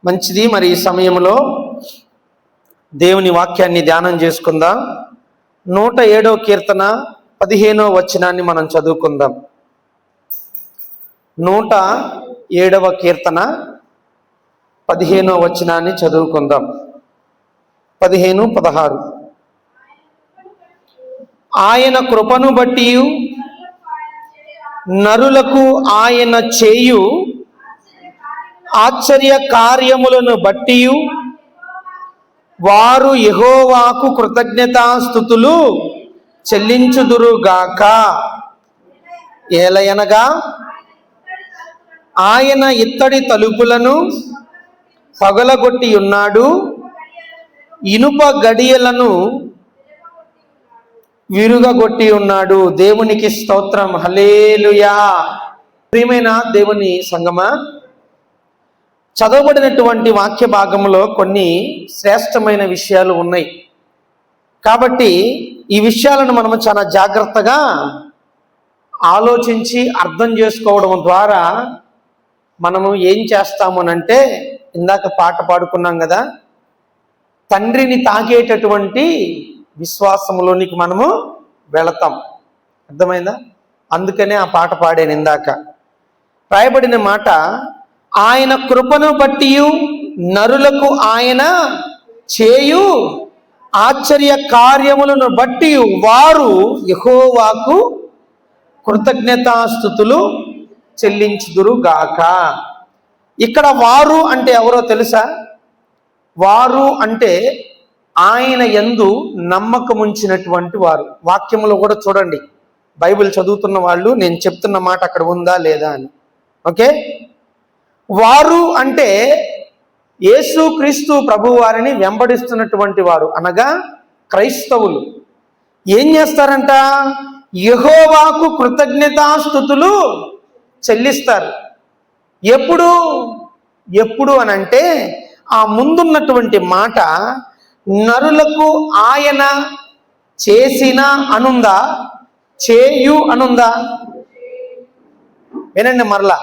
మంచిది. మరి ఈ సమయంలో దేవుని వాక్యాన్ని ధ్యానం చేసుకుందాం. 107వ కీర్తన 15వ వచనాన్ని మనం చదువుకుందాం. 107వ కీర్తన 15వ వచనాన్ని చదువుకుందాం. 15, 16. ఆయన కృపను బట్టి నరులకు ఆయన చేయు ఆశ్చర్య కార్యములను బట్టి వారు యెహోవాకు కృతజ్ఞతాస్తుతులు చెల్లించుదురుగాక. ఏలయనగా ఆయన ఇత్తడి తలుపులను పగలగొట్టి ఉన్నాడు, ఇనుప గడియలను విరుగగొట్టి ఉన్నాడు. దేవునికి స్తోత్రం. హల్లెలూయా. ప్రియమైన దేవుని సంగమా, చదవబడినటువంటి వాక్య భాగంలో కొన్ని శ్రేష్టమైన విషయాలు ఉన్నాయి. కాబట్టి ఈ విషయాలను మనము చాలా జాగ్రత్తగా ఆలోచించి అర్థం చేసుకోవడం ద్వారా మనము ఏం చేస్తామనంటే, ఇందాక పాట పాడుకున్నాం కదా, తండ్రిని తాకేటటువంటి విశ్వాసంలోనికి మనము వెళతాం. అర్థమైందా? అందుకనే ఆ పాట పాడాను ఇందాక. రాయబడిన మాట, ఆయన కృపను బట్టి నరులకు ఆయన చేయు ఆశ్చర్య కార్యములను బట్టి వారు యెహోవాకు కృతజ్ఞతాస్తుతులు చెల్లించుదురుగాక. ఇక్కడ వారు అంటే ఎవరో తెలుసా? వారు అంటే ఆయన యందు నమ్మకం ఉంచినటువంటి వారు. వాక్యములో కూడా చూడండి, బైబిల్ చదువుతున్న వాళ్ళు నేను చెప్తున్న మాట అక్కడ ఉందా లేదా అని. ఓకే, వారు అంటే యేసుక్రీస్తు ప్రభు వారిని వెంబడిస్తున్నటువంటి వారు, అనగా క్రైస్తవులు. ఏం చేస్తారంట? యెహోవాకు కృతజ్ఞతాస్తుతులు చెల్లిస్తారు. ఎప్పుడు అనంటే, ఆ ముందున్నటువంటి మాట నరులకు ఆయన చేసిన అనుందా, చేయు అనుందా? వినండి మరలా.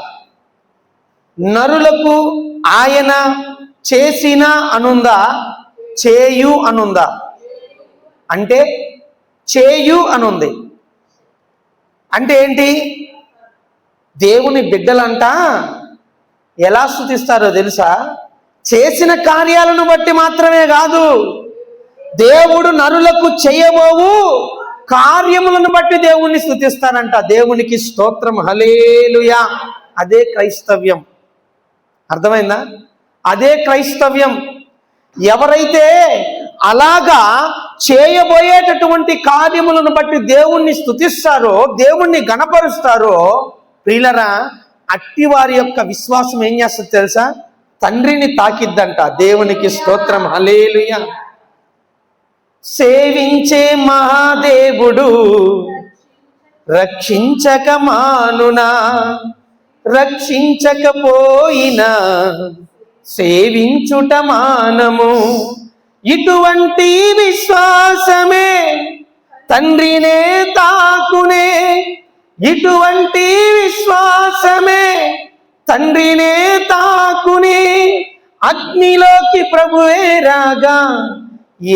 నరులకు ఆయన చేసిన అనుందా, చేయు అనుందా? అంటే చేయు అనుంది. అంటే ఏంటి? దేవుని బిడ్డలంట ఎలా స్తుతిస్తారో తెలుసా? చేసిన కార్యాలను బట్టి మాత్రమే కాదు, దేవుడు నరులకు చేయబోవు కార్యములను బట్టి దేవుణ్ణి స్తుతిస్తారంట. దేవునికి స్తోత్రం. హల్లెలూయా. అదే క్రైస్తవ్యం. అర్థమైందా? అదే క్రైస్తవ్యం. ఎవరైతే అలాగా చేయబోయేటటువంటి కార్యములను బట్టి దేవుణ్ణి స్తుతిస్తారో, దేవుణ్ణి గణపరుస్తారో, ప్రియులరా, అట్టి వారి యొక్క విశ్వాసం ఏం చేస్తుంది తెలుసా? తండ్రిని తాకిద్దంట. దేవునికి స్తోత్రం. హల్లెలూయా. సేవించే మహాదేవుడు రక్షించక మానునా, రక్షించకపోయినా సేవించుట మానము. ఇటువంటి విశ్వాసమే తండ్రినే తాకునే, ఇటువంటి విశ్వాసమే తండ్రినే తాకునే. అగ్నిలోకి ప్రభువే రాగా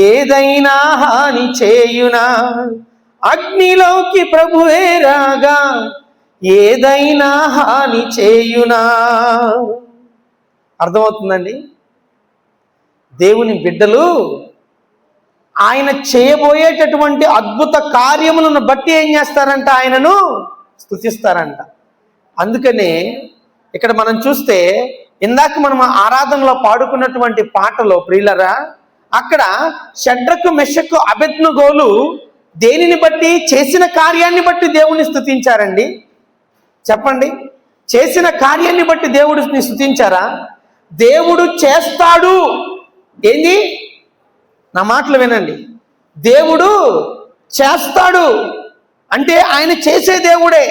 ఏదైనా హాని చేయునా, అగ్నిలోకి ప్రభువే రాగా ఏదైనా హాని చేయునా. అర్థమవుతుందండి? దేవుని బిడ్డలు ఆయన చేయబోయేటటువంటి అద్భుత కార్యములను బట్టి ఏం చేస్తారంట? ఆయనను స్తుతిస్తారంట. అందుకనే ఇక్కడ మనం చూస్తే, ఇందాక మనం ఆరాధనలో పాడుకున్నటువంటి పాటలో ప్రియులరా, అక్కడ షడ్రకు, మెషకు, అబేద్నెగోలు దేనిని బట్టి? చేసిన కార్యాన్ని బట్టి దేవుణ్ణి స్తుతించారండి. చెప్పండి, చేసిన కార్యాన్ని బట్టి దేవుడిని స్తుతించారా? దేవుడు చేస్తాడు. ఏంది? నా మాటలు వినండి. దేవుడు చేస్తాడు అంటే ఆయన చేసే దేవుడే.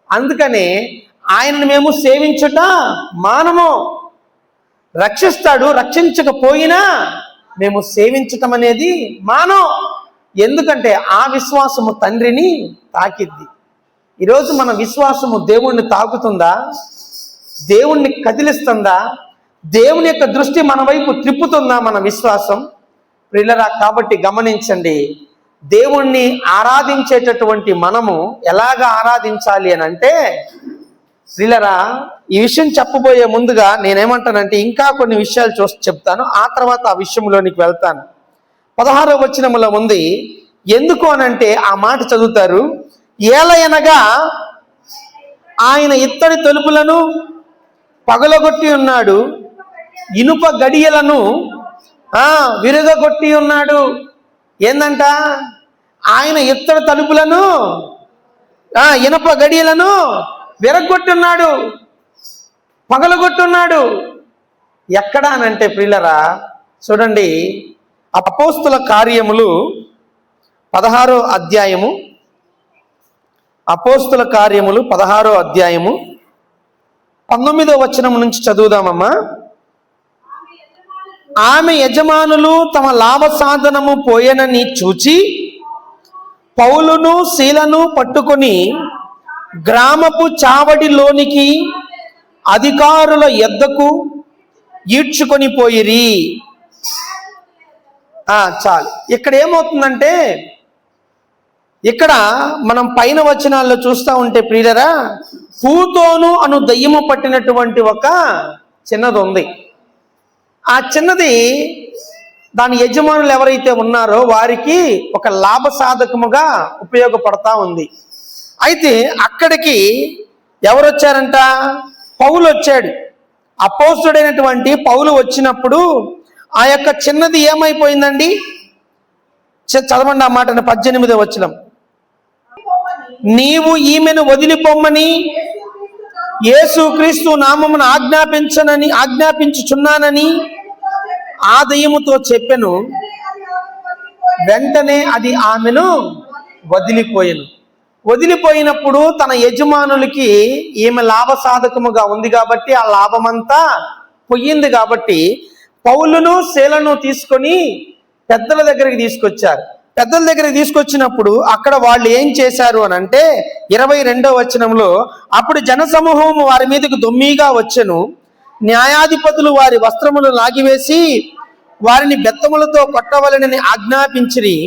అందుకనే ఆయనను మేము సేవించుట మానము. రక్షిస్తాడు, రక్షించకపోయినా మేము సేవించటం అనేది మానం. ఎందుకంటే ఆ విశ్వాసము తండ్రిని తాకిద్ది. ఈరోజు మన విశ్వాసము దేవుణ్ణి తాకుతుందా? దేవుణ్ణి కదిలిస్తుందా? దేవుని యొక్క దృష్టి మన వైపు త్రిప్పుతుందా మన విశ్వాసం? ప్రియులరా, కాబట్టి గమనించండి, దేవుణ్ణి ఆరాధించేటటువంటి మనము ఎలాగ ఆరాధించాలి అని అంటే, ప్రియులరా, ఈ విషయం చెప్పబోయే ముందుగా నేనేమంటానంటే ఇంకా కొన్ని విషయాలు చెప్తాను, ఆ తర్వాత ఆ విషయంలోనికి వెళ్తాను. 16వ వచనములో ఉంది. ఎందుకు అనంటే ఆ మాట చదువుతారు. ఏలయనగా ఆయన ఇత్తడి తలుపులను పగలగొట్టి ఉన్నాడు, ఇనుప గడియలను విరగొట్టి ఉన్నాడు. ఏందంట? ఆయన ఇత్తడి తలుపులను ఇనుప గడియలను విరగొట్టున్నాడు, పగలగొట్టున్నాడు. ఎక్కడ అనంటే ప్రియులరా, చూడండి, అపోస్తుల కార్యములు 16వ అధ్యాయము, అపోస్తుల కార్యములు 16వ అధ్యాయము 19వ వచనం నుంచి చదువుదామమ్మా. ఆమె యజమానులు తమ లాభ సాధనము పోయెనని చూచి పౌలును శీలను పట్టుకొని గ్రామపు చావడిలోనికి అధికారుల యొద్దకు ఈడ్చుకొని పోయిరి. చాలు. ఇక్కడ ఏమవుతుందంటే, ఇక్కడ మనం పైన వచనాల్లో చూస్తూ ఉంటే ప్రియులరా, పూతోను అను దయ్యము పట్టినటువంటి ఒక చిన్నది ఉంది. ఆ చిన్నది దాని యజమానులు ఎవరైతే ఉన్నారో వారికి ఒక లాభ సాధకముగా ఉపయోగపడతా ఉంది. అయితే అక్కడికి ఎవరు వచ్చారంట? పౌలు వచ్చాడు. అపోస్తుడైనటువంటి పౌలు వచ్చినప్పుడు ఆ యొక్క చిన్నది ఏమైపోయిందండి? చదవండి ఆ మాటను. 18వ వచనం. నీవు ఈమెను వదిలిపోమ్మని యేసుక్రీస్తు నామమును ఆజ్ఞాపించుచున్నానని ఆ దయ్యముతో చెప్పెను. వెంటనే అది ఆమెను వదిలిపోయెను. వదిలిపోయినప్పుడు తన యజమానులకి ఈమె లాభ సాధకముగా ఉంది కాబట్టి ఆ లాభమంతా పోయింది కాబట్టి పౌలును శీలను తీసుకొని పెద్దల దగ్గరికి తీసుకొచ్చారు. పెద్దల దగ్గరికి తీసుకొచ్చినప్పుడు అక్కడ వాళ్ళు ఏం చేశారు అని అంటే 22వ వచనంలో, అప్పుడు జనసమూహము వారి మీదకు దొమ్మిగా వచ్చెను. న్యాయాధిపతులు వారి వస్త్రములు లాగివేసి వారిని బెత్తములతో కొట్టవలెనని ఆజ్ఞాపించిరి.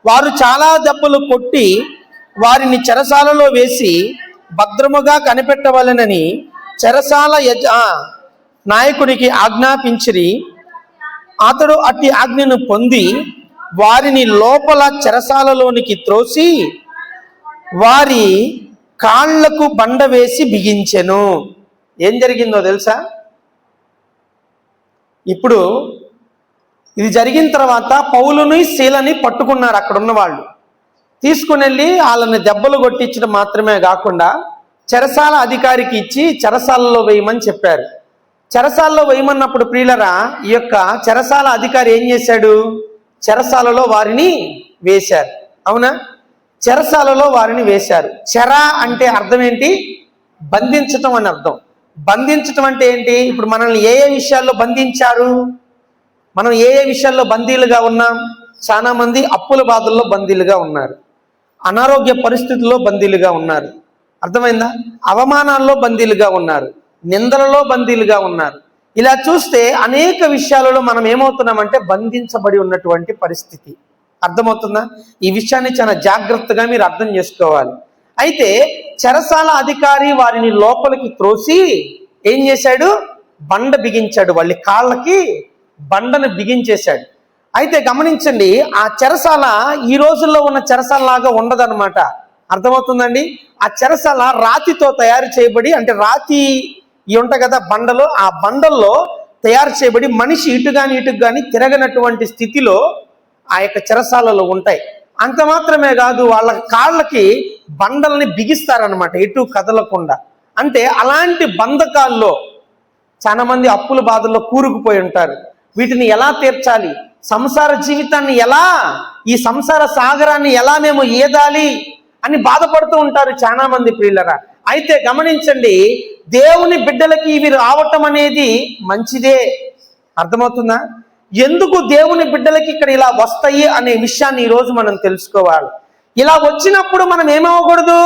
వారు చాలా దెబ్బలు కొట్టి వారిని చెరసాలలో వేసి భద్రముగా కనిపెట్టవలెనని చెరసాల నాయకుడికి ఆజ్ఞాపించిరి. అతడు అట్టి ఆజ్ఞను పొంది వారిని లోపల చెరసాలలోనికి త్రోసి వారి కాళ్లకు బండ వేసి బిగించెను. ఏం జరిగిందో తెలుసా? ఇప్పుడు ఇది జరిగిన తర్వాత పౌలుని శీలని పట్టుకున్నారు అక్కడ ఉన్న వాళ్ళు. తీసుకుని వెళ్ళి వాళ్ళని దెబ్బలు కొట్టించడం మాత్రమే కాకుండా చెరసాల అధికారికి ఇచ్చి చెరసాలలో వేయమని చెప్పారు. చెరసాలలో వేయమన్నప్పుడు ప్రియులరా, ఈ యొక్క చెరసాల అధికారి ఏం చేశాడు? చెరసాలలో వారిని వేశారు. అవునా? చెరసాలలో వారిని వేశారు. చెర అంటే అర్థం ఏంటి? బంధించటం అని అర్థం. బంధించటం అంటే ఏంటి? ఇప్పుడు మనల్ని ఏ ఏ విషయాల్లో బంధించారు? మనం ఏ ఏ విషయాల్లో బందీలుగా ఉన్నాం? చాలా మంది అప్పుల బాధల్లో బందీలుగా ఉన్నారు, అనారోగ్య పరిస్థితుల్లో బందీలుగా ఉన్నారు, అర్థమైందా? అవమానాల్లో బందీలుగా ఉన్నారు, నిందలలో బందీలుగా ఉన్నారు. ఇలా చూస్తే అనేక విషయాలలో మనం ఏమవుతున్నామంటే బంధించబడి ఉన్నటువంటి పరిస్థితి. అర్థమవుతుందా? ఈ విషయాన్ని చాలా జాగ్రత్తగా మీరు అర్థం చేసుకోవాలి. అయితే చెరసాల అధికారి వారిని లోపలికి త్రోసి ఏం చేశాడు? బండ బిగించాడు. వాళ్ళ కాళ్ళకి బండను బిగించేశాడు. అయితే గమనించండి, ఆ చెరసాల ఈ రోజుల్లో ఉన్న చెరసాల లాగా ఉండదన్నమాట. అర్థమవుతుందండి? ఆ చెరసాల రాతితో తయారు చేయబడి, అంటే రాతి ఉంటాయి కదా బండలు, ఆ బండల్లో తయారు చేయబడి మనిషి ఇటు కానీ తిరగనటువంటి స్థితిలో ఆ యొక్క చెరసాలలో ఉంటాయి. అంత మాత్రమే కాదు, వాళ్ళ కాళ్ళకి బండల్ని బిగిస్తారనమాట ఎటు కదలకుండా. అంటే అలాంటి బంధకాల్లో చాలా మంది అప్పుల బాధల్లో కూరుకుపోయి ఉంటారు. వీటిని ఎలా తీర్చాలి, సంసార జీవితాన్ని ఎలా, ఈ సంసార సాగరాన్ని ఎలా మేము ఈదాలి అని బాధపడుతూ ఉంటారు చాలా మంది ప్రియులరా. అయితే గమనించండి, దేవుని బిడ్డలకి ఇవి రావటం అనేది మంచిదే. అర్థమవుతుందా? ఎందుకు దేవుని బిడ్డలకి ఇక్కడ ఇలా వస్తాయి అనే విషయాన్ని ఈరోజు మనం తెలుసుకోవాలి. ఇలా వచ్చినప్పుడు మనం ఏమవ్వకూడదు?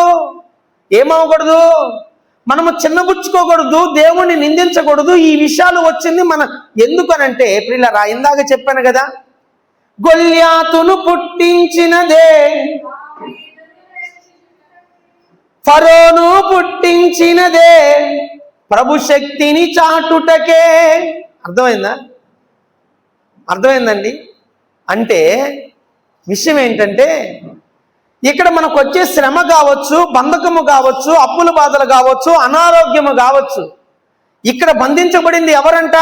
మనము చిన్నబుచ్చుకోకూడదు, దేవుణ్ణి నిందించకూడదు. ఈ విషయాలు వచ్చింది మన ఎందుకనంటే ప్రియులారా, ఇందాక చెప్పాను కదా, గొల్యాతును పుట్టించినదే, ఫరోను పుట్టించినదే, ప్రభు శక్తిని చాటుటకే. అర్థమైందండి? అంటే విషయం ఏంటంటే, ఇక్కడ మనకు వచ్చే శ్రమ కావచ్చు, బంధకము కావచ్చు, అప్పుల బాధలు కావచ్చు, అనారోగ్యము కావచ్చు, ఇక్కడ బంధించబడింది ఎవరంట?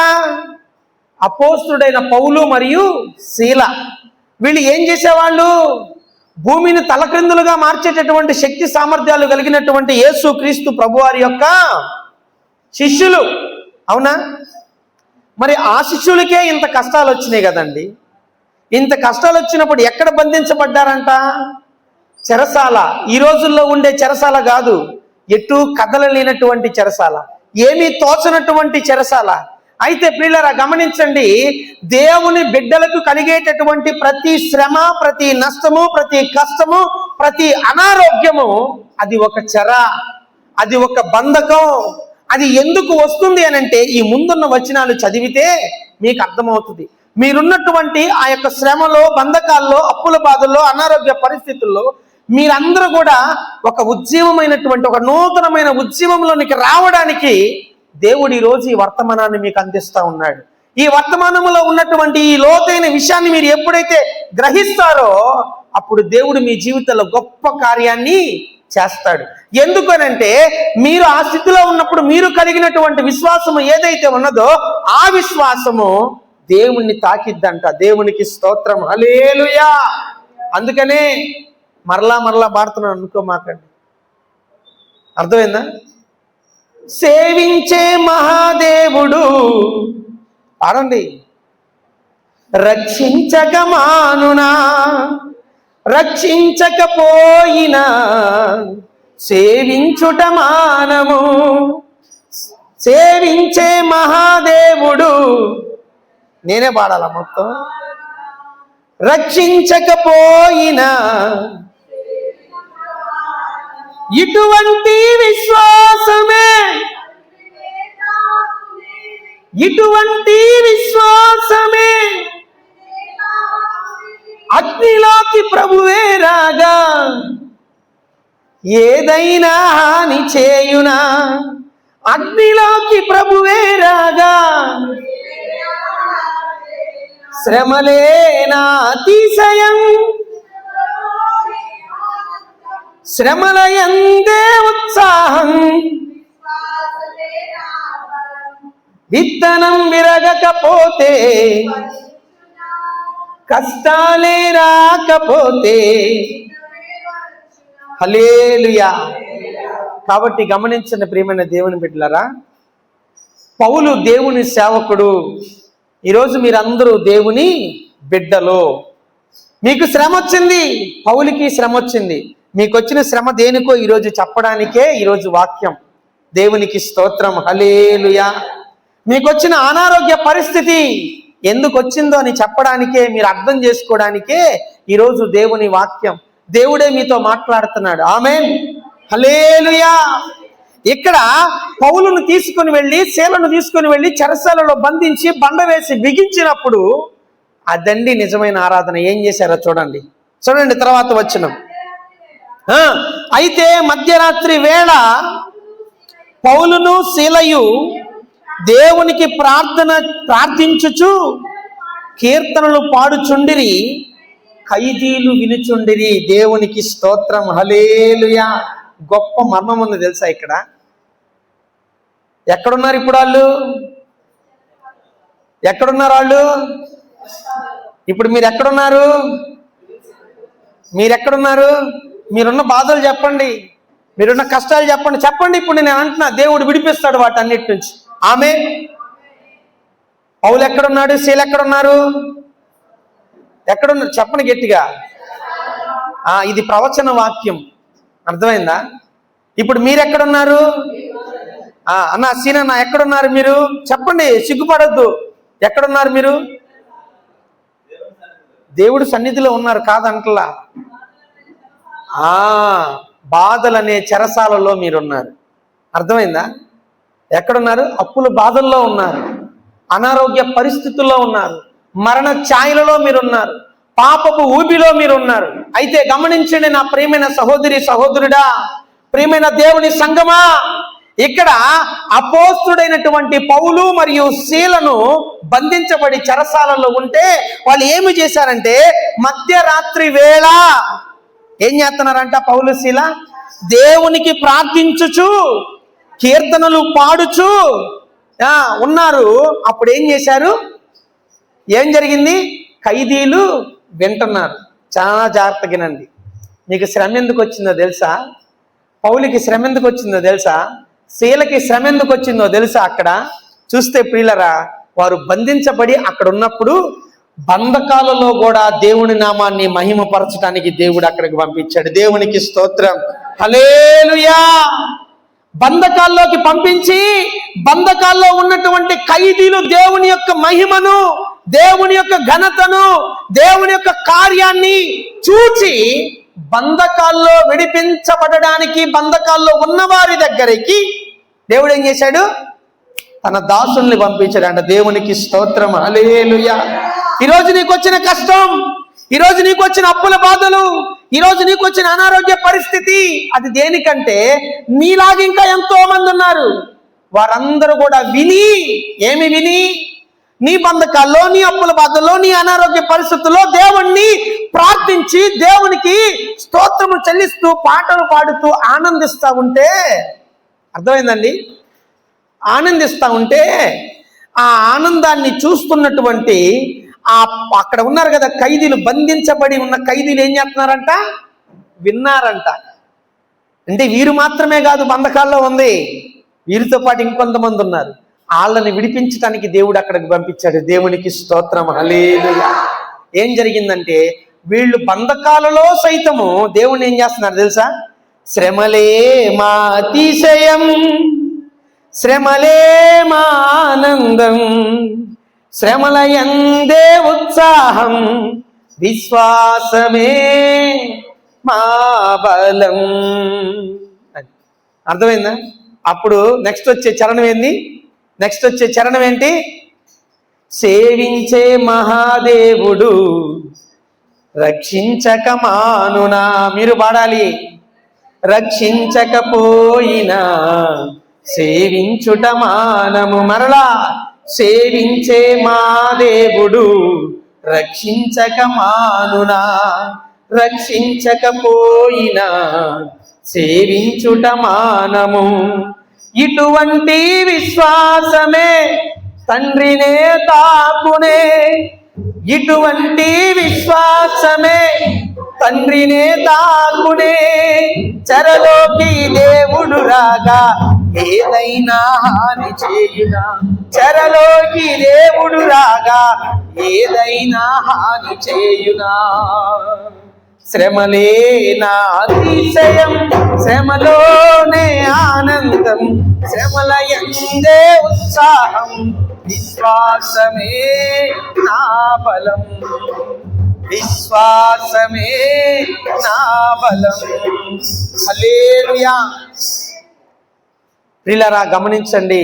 అపోస్తుడైన పౌలు మరియు శీల. వీళ్ళు ఏం చేసేవాళ్ళు? భూమిని తలక్రిందులుగా మార్చేటటువంటి శక్తి సామర్థ్యాలు కలిగినటువంటి యేసు క్రీస్తు ప్రభువారి యొక్క శిష్యులు. అవునా? మరి ఆ శిష్యులకే ఇంత కష్టాలు వచ్చినాయి కదండి. ఇంత కష్టాలు వచ్చినప్పుడు ఎక్కడ బంధించబడ్డారంట? చెరసాల. ఈ రోజుల్లో ఉండే చెరసాల కాదు, ఎటు కదలలేనటువంటి చెరసాల, ఏమీ తోచనటువంటి చెరసాల. అయితే ప్రియులారా గమనించండి, దేవుని బిడ్డలకు కలిగేటటువంటి ప్రతి శ్రమ, ప్రతి నష్టము, ప్రతి కష్టము, ప్రతి అనారోగ్యము అది ఒక చెర, అది ఒక బంధకం. అది ఎందుకు వస్తుంది అనంటే ఈ ముందున్న వచనాలు చదివితే మీకు అర్థమవుతుంది. మీరున్నటువంటి ఆ యొక్క శ్రమలో, బంధకాల్లో, అప్పుల బాధల్లో, అనారోగ్య పరిస్థితుల్లో మీరందరూ కూడా ఒక ఉజ్జీవమైనటువంటి ఒక నూతనమైన ఉజ్జీవంలోనికి రావడానికి దేవుడు ఈరోజు ఈ వర్తమానాన్ని మీకు అందిస్తూ ఉన్నాడు. ఈ వర్తమానంలో ఉన్నటువంటి ఈ లోతైన విషయాన్ని మీరు ఎప్పుడైతే గ్రహిస్తారో అప్పుడు దేవుడు మీ జీవితంలో గొప్ప కార్యాన్ని చేస్తాడు. ఎందుకనంటే మీరు ఆ స్థితిలో ఉన్నప్పుడు మీరు కలిగినటువంటి విశ్వాసము ఏదైతే ఉన్నదో ఆ విశ్వాసము దేవుణ్ణి తాకిద్దంట. దేవునికి స్తోత్రం, హల్లెలూయా. అందుకనే మరలా పాడుతున్నాను అనుకోమాకండి. అర్థమైందా? సేవించే మహాదేవుడు, పాడండి. రక్షించక మానునా, రక్షించకపోయినా సేవించుట మానము. సేవించే మహాదేవుడు, నేనే పాడాలా మొత్తం? రక్షించకపోయినా ఇటువంటి విశ్వాసమే, ఇటువంటి విశ్వాసమే అగ్నిలోకి ప్రభువే రాగా ఏదైనా హాని చేయునా. అగ్నిలోకి ప్రభువే రాగా శ్రమలేనా అతిశయం, శ్రమలయందే ఉత్సాహం, విత్తనం విరగకపోతే, కష్టాలే రాకపోతే. హల్లెలూయా. కాబట్టి గమనించిన ప్రియమైన దేవుని బిడ్డలారా, పౌలు దేవుని సేవకుడు. ఈరోజు మీరందరూ దేవుని బిడ్డలు. మీకు శ్రమ వచ్చింది, పౌలుకి శ్రమ వచ్చింది. మీకు వచ్చిన శ్రమ దేనికో ఈరోజు చెప్పడానికే ఈరోజు వాక్యం. దేవునికి స్తోత్రం, హల్లెలూయా. మీకు వచ్చిన అనారోగ్య పరిస్థితి ఎందుకు వచ్చిందో అని చెప్పడానికే, మీరు అర్థం చేసుకోవడానికే ఈరోజు దేవుని వాక్యం. దేవుడే మీతో మాట్లాడుతున్నాడు. ఆమేన్, హల్లెలూయా. ఇక్కడ పౌలును తీసుకుని వెళ్ళి, శీలను తీసుకుని వెళ్ళి చెరసాలలో బంధించి బండ వేసి బిగించినప్పుడు అదండి నిజమైన ఆరాధన. ఏం చేశారో చూడండి తర్వాత వచనం. అయితే మధ్యరాత్రి వేళ పౌలును శీలయు దేవునికి ప్రార్థించుచు కీర్తనలు పాడుచుండిరి, ఖైదీలు వినుచుండిరి. దేవునికి స్తోత్రం, హల్లెలూయా. గొప్ప మర్మం ఉంది తెలుసా ఇక్కడ. ఎక్కడున్నారు ఇప్పుడు వాళ్ళు? ఎక్కడున్నారు వాళ్ళు? ఇప్పుడు మీరు ఎక్కడున్నారు? మీరెక్కడున్నారు? మీరున్న బాధలు చెప్పండి, మీరున్న కష్టాలు చెప్పండి. ఇప్పుడు నేను అంటున్నా, దేవుడు విడిపిస్తాడు వాటన్నిటి నుంచి. ఆమేన్. పౌలు ఎక్కడున్నాడు? శీల ఎక్కడున్నారు? ఎక్కడున్నారు చెప్పండి గట్టిగా. ఇది ప్రవచన వాక్యం, అర్థమైందా? ఇప్పుడు మీరెక్కడున్నారు? అన్న సీనన్న ఎక్కడున్నారు మీరు? చెప్పండి, సిగ్గుపడొద్దు. ఎక్కడున్నారు మీరు? దేవుడు సన్నిధిలో ఉన్నారు కాదంటలా. బాధలనే చెరసాలలో మీరున్నారు. అర్థమైందా? ఎక్కడున్నారు? అప్పుల బాధల్లో ఉన్నారు, అనారోగ్య పరిస్థితుల్లో ఉన్నారు, మరణ ఛాయలలో మీరున్నారు, పాపపు ఊబిలో మీరున్నారు. అయితే గమనించండి నా ప్రియమైన సహోదరి సహోదరుడా, ప్రియమైన దేవుని సంగమా, ఇక్కడ అపోస్తుడైనటువంటి పౌలు మరియు సీలను బంధించబడి చెరసాలలో ఉంటే వాళ్ళు ఏమి చేశారంటే మధ్యరాత్రి వేళ ఏం చేస్తున్నారంట? పౌలు శీల దేవునికి ప్రార్థించుచు కీర్తనలు పాడుచు ఉన్నారు. అప్పుడు ఏం చేశారు? ఏం జరిగింది? ఖైదీలు వింటున్నారు. చాలా జాగ్రత్తగానండి. నీకు శ్రమ ఎందుకు వచ్చిందో తెలుసా? పౌలుకి శ్రమ ఎందుకు వచ్చిందో తెలుసా? శీలకి శ్రమ ఎందుకు వచ్చిందో తెలుసా? అక్కడ చూస్తే ప్రియులరా, వారు బంధించబడి అక్కడ ఉన్నప్పుడు బంధకాలలో కూడా దేవుని నామాన్ని మహిమపరచడానికి దేవుడు అక్కడికి పంపించాడు. దేవునికి స్తోత్రం, హల్లెలూయా. బంధకాల్లోకి పంపించి బంధకాల్లో ఉన్నటువంటి ఖైదీలు దేవుని యొక్క మహిమను, దేవుని యొక్క ఘనతను, దేవుని యొక్క కార్యాన్ని చూచి బంధకాల్లో విడిపించబడడానికి బంధకాల్లో ఉన్నవారి దగ్గరికి దేవుడు ఏం చేశాడు? తన దాసుల్ని పంపించాడు అంట. దేవునికి స్తోత్రం, హల్లెలూయా. ఈరోజు నీకు వచ్చిన కష్టం, ఈరోజు నీకు వచ్చిన అప్పుల బాధలు, ఈరోజు నీకు వచ్చిన అనారోగ్య పరిస్థితి, అది దేనికంటే నీలాగా ఇంకా ఎంతో మంది ఉన్నారు. వారందరూ కూడా విని నీ బంధకాల్లో, నీ అప్పుల బాధల్లో, నీ అనారోగ్య పరిస్థితుల్లో దేవుణ్ణి ప్రార్థించి దేవునికి స్తోత్రము చెల్లిస్తూ పాటలు పాడుతూ ఆనందిస్తూ ఉంటే, అర్థమైందండి? ఆనందిస్తూ ఉంటే ఆ ఆనందాన్ని చూస్తున్నటువంటి అక్కడ ఉన్నారు కదా ఖైదీలు, బంధించబడి ఉన్న ఖైదీలు ఏం చేస్తున్నారంట? విన్నారంట. అంటే వీరు మాత్రమే కాదు బంధకాల్లో ఉంది, వీరితో పాటు ఇంకొంతమంది ఉన్నారు. వాళ్ళని విడిపించడానికి దేవుడు అక్కడికి పంపించాడు. దేవునికి స్తోత్రం, హల్లెలూయా. ఏం జరిగిందంటే వీళ్ళు బంధకాలలో సైతము దేవుణ్ణి ఏం చేస్తున్నారు తెలుసా? శ్రమలే మా అతిశయం, శ్రమలే మా ఆనందం, శ్రమల యందే ఉత్సాహం, విశ్వాసమే మా బలం. అర్థమైందా? అప్పుడు నెక్స్ట్ వచ్చే చరణం ఏంటి? సేవించే మహాదేవుడు రక్షించక మానునా. మీరు పాడాలి. రక్షించకపోయినా సేవించుట మానము. మరలా సేవించే మా దేవుడు రక్షించక మానునా, రక్షించకపోయినా సేవించుట మానము. ఇటువంటి విశ్వాసమే తండ్రినే తాకునే, ఇటువంటి విశ్వాసమే తండ్రినే తాకునే. చెరలోకి దేవుడు రాగా ఏదైనా హాని చేయునా, చెరలోకి దేవుడు రాగా ఏదైనా హాని చేయునా. శ్రమలే నా అతిశయం, శ్రమలోనే ఆనందం, శ్రమల యందే ఉత్సాహం, విశ్వాసమే నా బలం, విశ్వాసమే నా బలం. హల్లెలూయా. ప్రియులారా గమనించండి,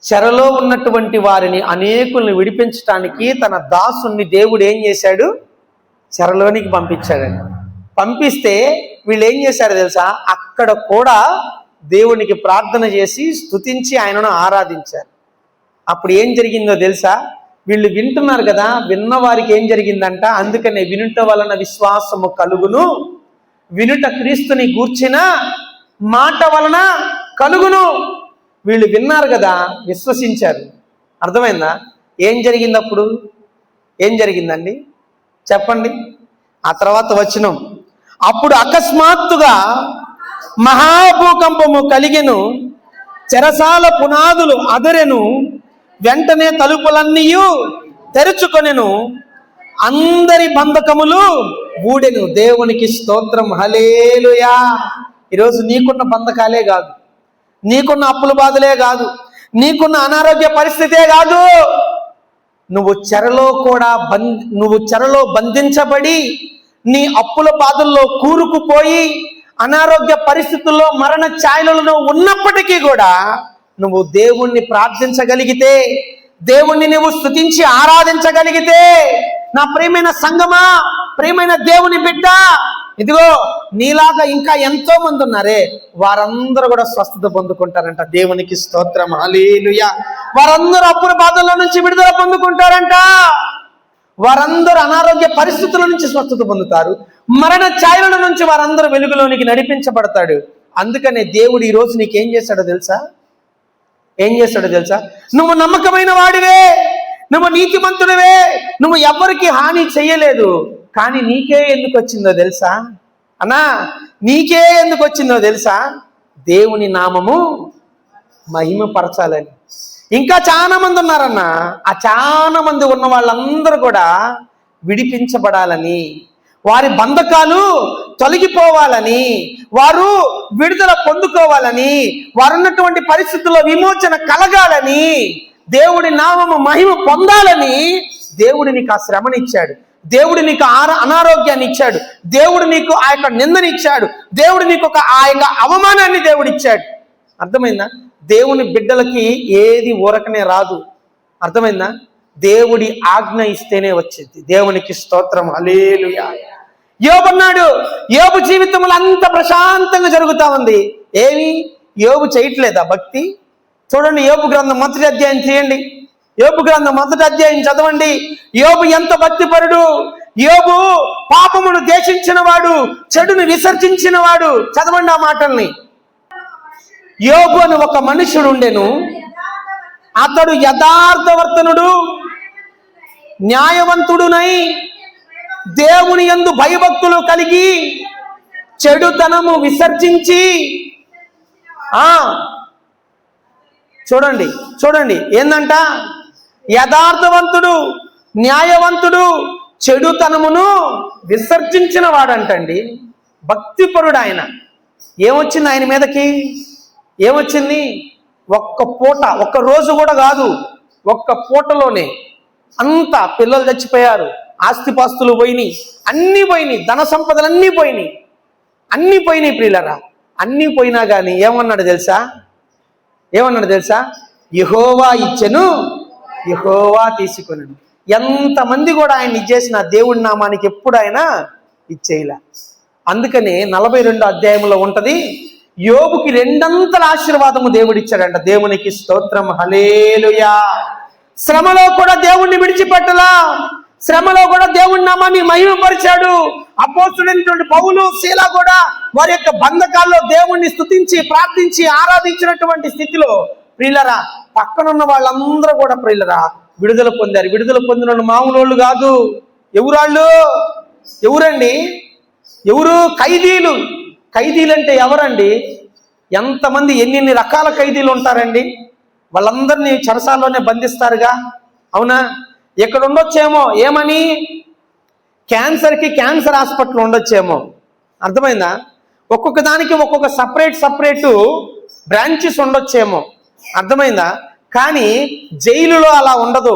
చెరలో ఉన్నటువంటి వారిని అనేకుల్ని విడిపించడానికి తన దాసుని దేవుడు ఏం చేశాడు? చెరలోనికి పంపించాడండి. పంపిస్తే వీళ్ళు ఏం చేశారు తెలుసా? అక్కడ కూడా దేవునికి ప్రార్థన చేసి స్తుతించి ఆయనను ఆరాధించారు. అప్పుడు ఏం జరిగిందో తెలుసా? వీళ్ళు వింటున్నారు కదా, విన్న వారికి ఏం జరిగిందంట? అందుకనే వినుట వలన విశ్వాసము కలుగును, వినుట క్రీస్తుని గూర్చిన మాట వలన కలుగును. వీళ్ళు విన్నారు కదా, విశ్వసించారు. అర్థమైందా? ఏం జరిగింది అప్పుడు? ఏం జరిగిందండి చెప్పండి. ఆ తర్వాత వచనం, అప్పుడు అకస్మాత్తుగా మహాభూకంపము కలిగెను, చెరసాల పునాదులు అదరెను, వెంటనే తలుపులన్నీ తెరుచుకొనెను, అందరి బంధకములు ఊడెను. దేవునికి స్తోత్రం, హల్లెలూయా. ఈరోజు నీకున్న బంధకాలే కాదు, నీకున్న అప్పుల బాధలే కాదు, నీకున్న అనారోగ్య పరిస్థితే కాదు, నువ్వు చెరలో బంధించబడి నీ అప్పుల బాధల్లో కూరుకుపోయి అనారోగ్య పరిస్థితుల్లో మరణ ఛాయలలో ఉన్నప్పటికీ కూడా నువ్వు దేవుణ్ణి ప్రార్థించగలిగితే, దేవుణ్ణి నువ్వు స్తుతించి ఆరాధించగలిగితే, నా ప్రియమైన సంగమా, ప్రియమైన దేవుని బిడ్డ, ఇదిగో నీలాగా ఇంకా ఎంతో మంది ఉన్నారే, వారందరూ కూడా స్వస్థత పొందుకుంటారంట. దేవునికి స్తోత్రం, హల్లెలూయా. వారందరూ అప్పుల బాధల నుంచి విడుదల పొందుకుంటారంట. వారందరూ అనారోగ్య పరిస్థితుల నుంచి స్వస్థత పొందుతారు. మరణ ఛాయల నుంచి వారందరూ వెలుగులోనికి నడిపించబడతాడు. అందుకనే దేవుడు ఈ రోజు నీకేం చేశాడో తెలుసా? ఏం చేశాడో తెలుసా? నువ్వు నమ్మకమైన వాడివే, నువ్వు నీతిమంతుడివే, నువ్వు ఎవరికి హాని చెయ్యలేదు. కానీ నీకే ఎందుకు వచ్చిందో తెలుసా అన్నా? నీకే ఎందుకు వచ్చిందో తెలుసా? దేవుని నామము మహిమపరచాలని. ఇంకా చాలా మంది ఉన్నారన్న. ఆ చాలా మంది ఉన్న వాళ్ళందరూ కూడా విడిపించబడాలని, వారి బంధకాలు తొలగిపోవాలని, వారు విడుదల పొందుకోవాలని, వారు ఉన్నటువంటి పరిస్థితుల్లో విమోచన కలగాలని, దేవుడి నామము మహిమ పొందాలని దేవుడు నీకు ఆ శ్రమనిచ్చాడు. దేవుడు నీకు అనారోగ్యాన్ని ఇచ్చాడు. దేవుడు నీకు ఆ యొక్క నిందనిచ్చాడు. దేవుడు నీకు ఆ యొక్క అవమానాన్ని దేవుడిచ్చాడు. అర్థమైందా? దేవుని బిడ్డలకి ఏది ఊరకనే రాదు. అర్థమైందా? దేవుడి ఆజ్ఞ ఇస్తేనే వచ్చింది. దేవునికి స్తోత్రం, హల్లెలూయా. యోబు అన్నాడు, యోబు జీవితంలో అంత ప్రశాంతంగా జరుగుతా ఉంది. ఏమి యోబు చేయట్లేదా భక్తి? చూడండి, యోబు గ్రంథం 1వ అధ్యాయం చేయండి. యోబు గ్రంథం 1వ అధ్యాయం చదవండి. యోబు ఎంత భక్తిపరుడు! యోబు పాపమును దేశించిన వాడు, చెడును విసర్జించిన వాడు. చదవండి ఆ మాటల్ని. యోబు అని ఒక మనుషుడు ఉండెను, అతడు యథార్థవర్తనుడు, న్యాయవంతుడునై దేవుని యందు భయభక్తులు కలిగి చెడుతనము విసర్జించి. చూడండి చూడండి, ఏందంట? యథార్థవంతుడు, న్యాయవంతుడు, చెడుతనమును విసర్జించిన వాడంటండి. భక్తిపరుడు ఆయన. ఏమొచ్చింది ఆయన మీదకి? ఏమొచ్చింది? ఒక్క పూట, ఒక్క రోజు కూడా కాదు, ఒక్క పూటలోనే అంతా పిల్లలు చచ్చిపోయారు, ఆస్తిపాస్తులు పోయినాయి, అన్నీ పోయినాయి, ధన సంపదలు అన్నీ పోయినాయి, అన్నీ పోయినాయి ప్రియులరా. అన్నీ పోయినా కానీ ఏమన్నాడు తెలుసా? ఏమన్నాడు తెలుసా? యెహోవా ఇచ్చెను, యెహోవా తీసుకొనెను. ఎంతమంది కూడా ఆయన ఇచ్చేసిన దేవుడి నామానికి ఎప్పుడు ఆయన ఇచ్చేయలే. అందుకనే 42వ అధ్యాయంలో ఉంటది, యోబుకి 2 ఆశీర్వాదము దేవుడిచ్చాడంట. దేవునికి స్తోత్రం, హల్లెలూయా. శ్రమలో కూడా దేవుణ్ణి విడిచిపెట్టలా, శ్రమలో కూడా దేవుడి నామాన్ని మహిమపరిచాడు. అపోస్తలుడైనటువంటి పౌలు, శీల కూడా వారి యొక్క బంధకాల్లో దేవుణ్ణి స్తుతించి ప్రార్థించి ఆరాధించినటువంటి స్థితిలో ప్రియులరా, పక్కనున్న వాళ్ళందరూ కూడా ప్రియులరా విడుదల పొందారు. విడుదల పొందిన మామూలు వాళ్ళు కాదు. ఎవరాళ్ళు? ఎవరండి? ఎవరు? ఖైదీలు. ఖైదీలు అంటే ఎవరండి? ఎంతమంది, ఎన్ని రకాల ఖైదీలు ఉంటారండి? వాళ్ళందరినీ చెరసాల్లోనే బంధిస్తారుగా, అవునా? ఇక్కడ ఉండొచ్చేమో, ఏమని? క్యాన్సర్కి క్యాన్సర్ హాస్పిటల్ ఉండొచ్చేమో. అర్థమైందా? ఒక్కొక్క దానికి ఒక్కొక్క సపరేట్ బ్రాంచెస్ ఉండొచ్చేమో. అర్థమైందా? కానీ జైలులో అలా ఉండదు.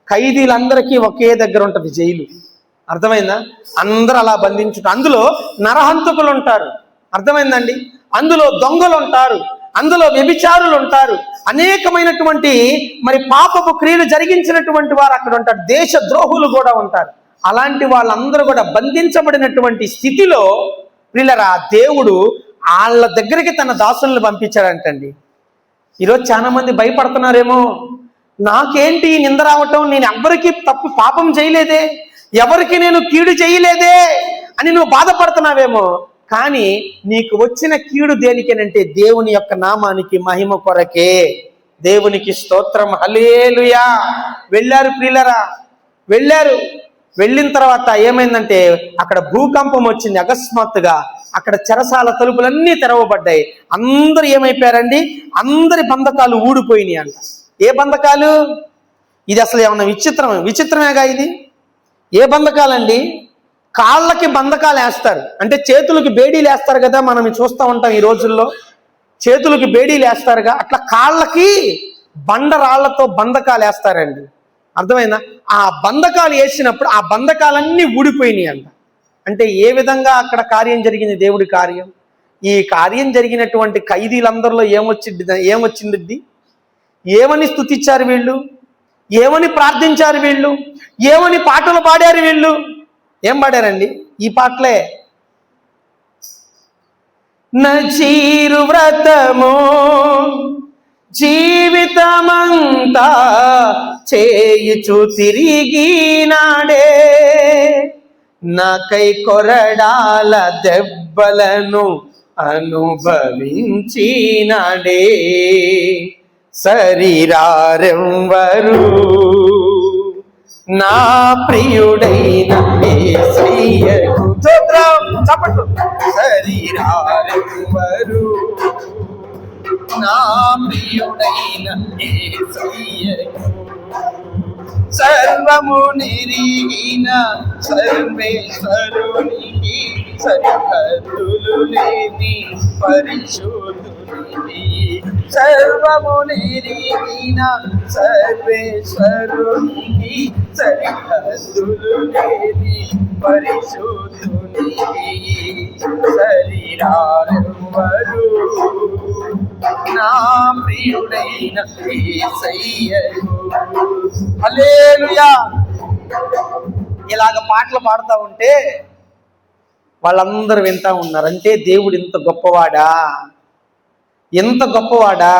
ఖైదీలందరికీ ఒకే దగ్గర ఉంటుంది జైలు. అర్థమైందా? అందరూ అలా బంధించుట. అందులో నరహంతకులు ఉంటారు. అర్థమైందండి? అందులో దొంగలు ఉంటారు, అందులో వ్యభిచారులు ఉంటారు, అనేకమైనటువంటి మరి పాపపు క్రియలు జరిగించినటువంటి వారు అక్కడ ఉంటారు, దేశ ద్రోహులు కూడా ఉంటారు. అలాంటి వాళ్ళందరూ కూడా బంధించబడినటువంటి స్థితిలో ప్రియులరా దేవుడు వాళ్ళ దగ్గరికి తన దాసులను పంపించాడంటండి. ఈరోజు చాలా మంది భయపడుతున్నారేమో, నాకేంటి నింద రావటం, నేను ఎవరికి తప్పు పాపం చేయలేదే, ఎవరికి నేను కీడు చేయలేదే అని నువ్వు బాధపడుతున్నావేమో. కానీ నీకు వచ్చిన కీడు దేనికేనంటే దేవుని యొక్క నామానికి మహిమ కొరకే. దేవునికి స్తోత్రం, హల్లెలూయా. వెళ్ళారు ప్రియులరా, వెళ్ళారు. వెళ్ళిన తర్వాత ఏమైందంటే అక్కడ భూకంపం వచ్చింది అకస్మాత్తుగా. అక్కడ చెరసాల తలుపులన్నీ తెరవబడ్డాయి. అందరూ ఏమైపోయారండి? అందరి బంధకాలు ఊడిపోయినాయి అంట. ఏ బంధకాలు? ఇది అసలు ఏమన్నా విచిత్రమేగా ఇది. ఏ బంధకాలండి? కాళ్ళకి బంధకాలు వేస్తారు, అంటే చేతులకి బేడీలు వేస్తారు కదా, మనం చూస్తూ ఉంటాం ఈ రోజుల్లో. చేతులకి బేడీలు వేస్తారుగా, అట్లా కాళ్ళకి బండరాళ్లతో బంధకాలు వేస్తారండి. అర్థమైందా? ఆ బంధకాలు వేసినప్పుడు ఆ బంధకాలన్నీ ఊడిపోయినాయి అంట. అంటే ఏ విధంగా అక్కడ కార్యం జరిగింది? దేవుడి కార్యం ఈ కార్యం జరిగినటువంటి ఖైదీలందరిలో ఏమొచ్చింది? ఏమని స్తుతించారు వీళ్ళు? ఏమని ప్రార్థించారు వీళ్ళు? ఏమని పాటలు పాడారు వీళ్ళు? ఏం పాడారండి? ఈ పాటలే. నజీరు వ్రతము జీవితమంతా చేయుచు తిరిగినాడే, నాకై కొరడాల దెబ్బలను అనుభవించినాడే, సరిరారెవ్వరు నా ప్రియుడైన యేసయ్యకు. చప్పట్లు. సరిరారెవ్వరు నా ప్రియుడైన యేసయ్యకు, సర్వము నిరిగిన సర్వేశ్వరునికి, సరిహద్దులు లేని పరిశుద్ధునికి, సర్వము నిరిగిన సర్వేశ్వరునికి, సరిహద్దులు లేని పరిశుద్ధునికి, సరిరారెవ్వరు నా ప్రియుడైన యేసయ్యకు. హల్లెలూయా. ఇలాగ పాటలు పాడుతూ ఉంటే వాళ్ళందరూ వింటా ఉన్నారు. అంటే దేవుడు ఇంత గొప్పవాడా, ఎంత గొప్పవాడా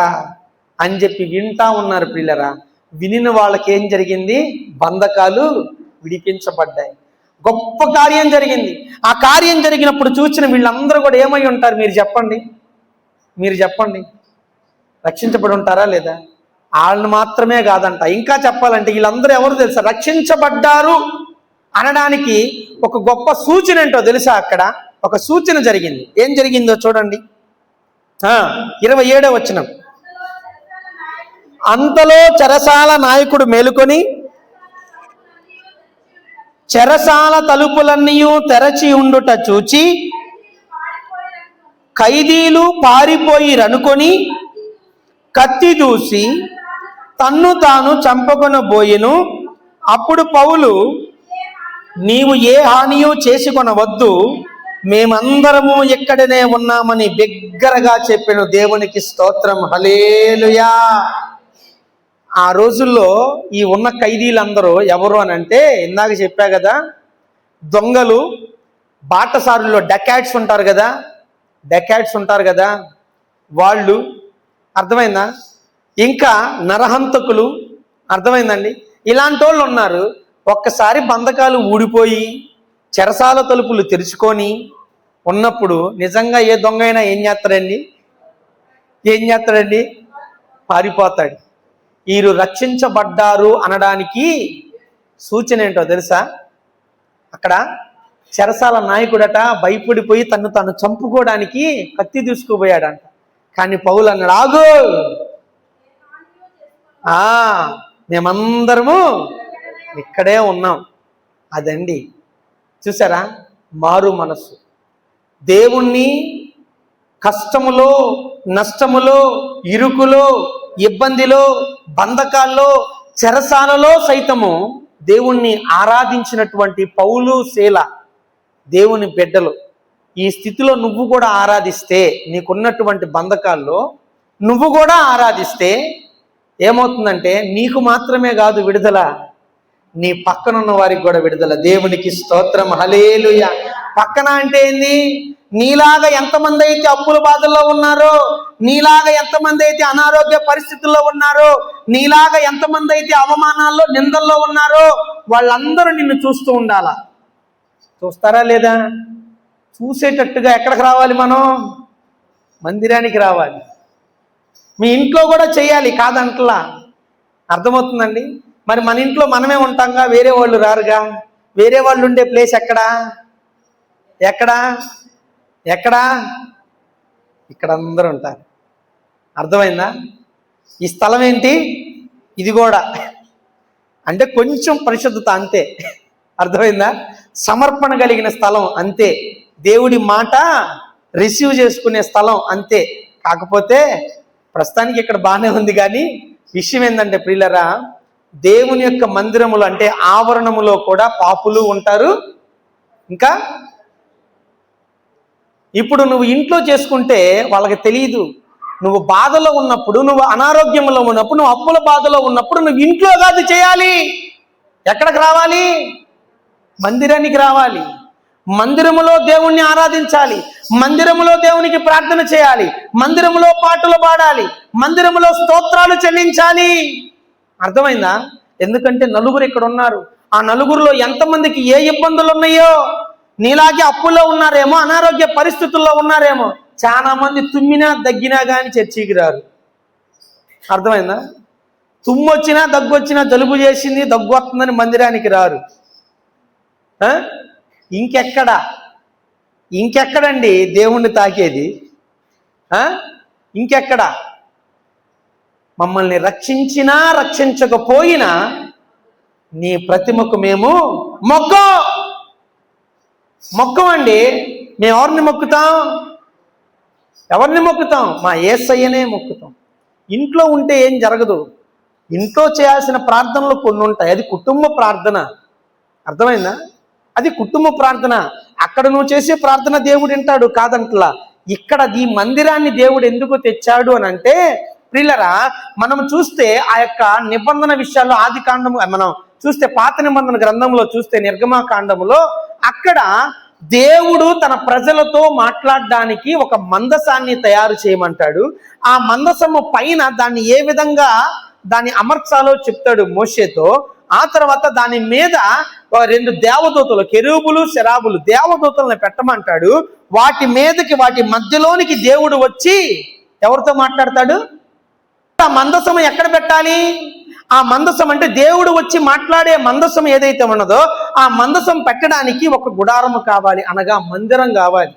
అని చెప్పి వింటా ఉన్నారు ప్రియులరా. వినిన వాళ్ళకి ఏం జరిగింది? బంధకాలు విడిపించబడ్డాయి. గొప్ప కార్యం జరిగింది. ఆ కార్యం జరిగినప్పుడు చూసిన వీళ్ళందరూ కూడా ఏమై ఉంటారు? మీరు చెప్పండి. రక్షించబడి ఉంటారా లేదా? వాళ్ళని మాత్రమే కాదంట, ఇంకా చెప్పాలంటే వీళ్ళందరూ ఎవరు తెలుసా? రక్షించబడ్డారు అనడానికి ఒక గొప్ప సూచన ఏంటో తెలుసా? అక్కడ ఒక సూచన జరిగింది. ఏం జరిగిందో చూడండి. 27వ వచనం. అంతలో చెరసాల నాయకుడు మేలుకొని చెరసాల తలుపులన్నీ తెరచి ఉండుట చూచి ఖైదీలు పారిపోయి రనుకొని కత్తి దూసి తన్ను తాను చంపుకొనబోయెను. అప్పుడు పౌలు, నీవు ఏ హానియూ చేసుకొనవద్దు, మేమందరము ఇక్కడనే ఉన్నామని బిగ్గరగా చెప్పెను. దేవునికి స్తోత్రం. హల్లెలూయా. ఆ రోజుల్లో ఈ ఉన్న ఖైదీలందరూ ఎవరు అని అంటే, ఇందాక చెప్పా కదా, దొంగలు, బాటసారుల్లో డకాట్స్ ఉంటారు కదా, వాళ్ళు, అర్థమైందా? ఇంకా నరహంతకులు, అర్థమైందండి? ఇలాంటి వాళ్ళు ఉన్నారు. ఒక్కసారి బంధకాలు ఊడిపోయి చెరసాల తలుపులు తెరుచుకొని ఉన్నప్పుడు నిజంగా ఏ దొంగ అయినా ఏం చేస్తాడండి? పారిపోతాడు. వీరు రక్షించబడ్డారు అనడానికి సూచన ఏంటో తెలుసా? అక్కడ చెరసాల నాయకుడట భయపడిపోయి తను చంపుకోవడానికి కత్తి తీసుకుపోయాడంట. కానీ పౌలు అన్నాడు, ఆగు, మేమందరము ఇక్కడే ఉన్నాం. అదండి, చూసారా? మారు మనసు. దేవుణ్ణి కష్టములో, నష్టములో, ఇరుకులో, ఇబ్బందిలో, బంధకాల్లో, చెరసాలలో సైతము దేవుణ్ణి ఆరాధించినటువంటి పౌలు, శీల దేవుని బిడ్డలు. ఈ స్థితిలో నువ్వు కూడా ఆరాధిస్తే, నీకున్నటువంటి బంధకాల్లో నువ్వు కూడా ఆరాధిస్తే ఏమవుతుందంటే నీకు మాత్రమే కాదు విడుదల, నీ పక్కనున్న వారికి కూడా విడుదల. దేవునికి స్తోత్రం. హల్లెలూయా. పక్కన అంటే ఏంది? నీలాగా ఎంతమంది అయితే అప్పుల బాధల్లో ఉన్నారో, నీలాగా ఎంతమంది అయితే అనారోగ్య పరిస్థితుల్లో ఉన్నారో, నీలాగా ఎంతమంది అయితే అవమానాల్లో, నిందల్లో ఉన్నారో, వాళ్ళందరూ నిన్ను చూస్తూ ఉండాలా. చూస్తారా లేదా? చూసేటట్టుగా ఎక్కడికి రావాలి? మనం మందిరానికి రావాలి. మీ ఇంట్లో కూడా చేయాలి, కాదంటలా. అర్థమవుతుందండి? మరి మన ఇంట్లో మనమే ఉంటాంగా, వేరే వాళ్ళు రారుగా. వేరే వాళ్ళు ఉండే ప్లేస్ ఎక్కడా? ఇక్కడ అందరూ ఉంటారు. అర్థమైందా? ఈ స్థలం ఏంటి? ఇది కూడా అంటే కొంచెం పరిశుద్ధత అంతే. అర్థమైందా? సమర్పణ కలిగిన స్థలం అంతే. దేవుడి మాట రిసీవ్ చేసుకునే స్థలం అంతే. కాకపోతే ప్రస్తుతానికి ఇక్కడ బాగానే ఉంది. కానీ విషయం ఏంటంటే ప్రియులరా, దేవుని యొక్క మందిరములు అంటే ఆవరణములో కూడా పాపులు ఉంటారు, ఇంకా ఇప్పుడు నువ్వు ఇంట్లో చేసుకుంటే వాళ్ళకి తెలియదు. నువ్వు బాధలో ఉన్నప్పుడు, నువ్వు అనారోగ్యంలో ఉన్నప్పుడు, నువ్వు అప్పుల బాధలో ఉన్నప్పుడు నువ్వు ఇంట్లో కాదు చేయాలి. ఎక్కడికి రావాలి? మందిరానికి రావాలి. మందిరములో దేవుణ్ణి ఆరాధించాలి. మందిరములో దేవునికి ప్రార్థన చేయాలి. మందిరములో పాటలు పాడాలి. మందిరములో స్తోత్రాలు చెల్లించాలి. అర్థమైందా? ఎందుకంటే నలుగురు ఇక్కడ ఉన్నారు. ఆ నలుగురిలో ఎంతమందికి ఏ ఇబ్బందులు ఉన్నాయో, నీలాగే అప్పుల్లో ఉన్నారేమో, అనారోగ్య పరిస్థితుల్లో ఉన్నారేమో. చాలా మంది తుమ్మినా దగ్గినా కానీ చర్చికి రారు. అర్థమైందా? తుమ్మొచ్చినా దగ్గొచ్చినా జలుబు చేసింది దగ్గు వస్తుందని మందిరానికి రారు. ఇంకెక్కడండి దేవుణ్ణి తాకేది? ఇంకెక్కడ? మమ్మల్ని రక్షించినా రక్షించకపోయినా నీ ప్రతిమకు మేము మొక్కమండి. మేము ఎవరిని మొక్కుతాం? మా యేసయ్యనే మొక్కుతాం. ఇంట్లో ఉంటే ఏం జరగదు. ఇంట్లో చేయాల్సిన ప్రార్థనలు కొన్ని ఉంటాయి. అది కుటుంబ ప్రార్థన. అర్థమైందా? అది కుటుంబ ప్రార్థన. అక్కడ నువ్వు చేసే ప్రార్థన దేవుడు వింటాడు, కాదంటలా. ఇక్కడ ఈ మందిరాన్ని దేవుడు ఎందుకు తెచ్చాడు అని అంటే, ప్రియులరా, మనం చూస్తే ఆ యొక్క నిబంధన విషయాల్లో ఆది కాండము, మనం చూస్తే పాత నిబంధన గ్రంథంలో చూస్తే నిర్గమాకాండములో అక్కడ దేవుడు తన ప్రజలతో మాట్లాడడానికి ఒక మందసాన్ని తయారు చేయమంటాడు. ఆ మందసము పైన దాన్ని ఏ విధంగా దాన్ని అమర్చాలో చెప్తాడు మోషేతో. ఆ తర్వాత దాని మీద 2 దేవదూతలు, కెరూబులు శరాబులు దేవదూతలను పెట్టమంటాడు. వాటి మీదకి, వాటి మధ్యలోనికి దేవుడు వచ్చి ఎవరితో మాట్లాడతాడు? ఆ మందసం ఎక్కడ పెట్టాలి? ఆ మందసం అంటే దేవుడు వచ్చి మాట్లాడే మందసం ఏదైతే ఉన్నదో ఆ మందసం పెట్టడానికి ఒక గుడారము కావాలి, అనగా మందిరం కావాలి.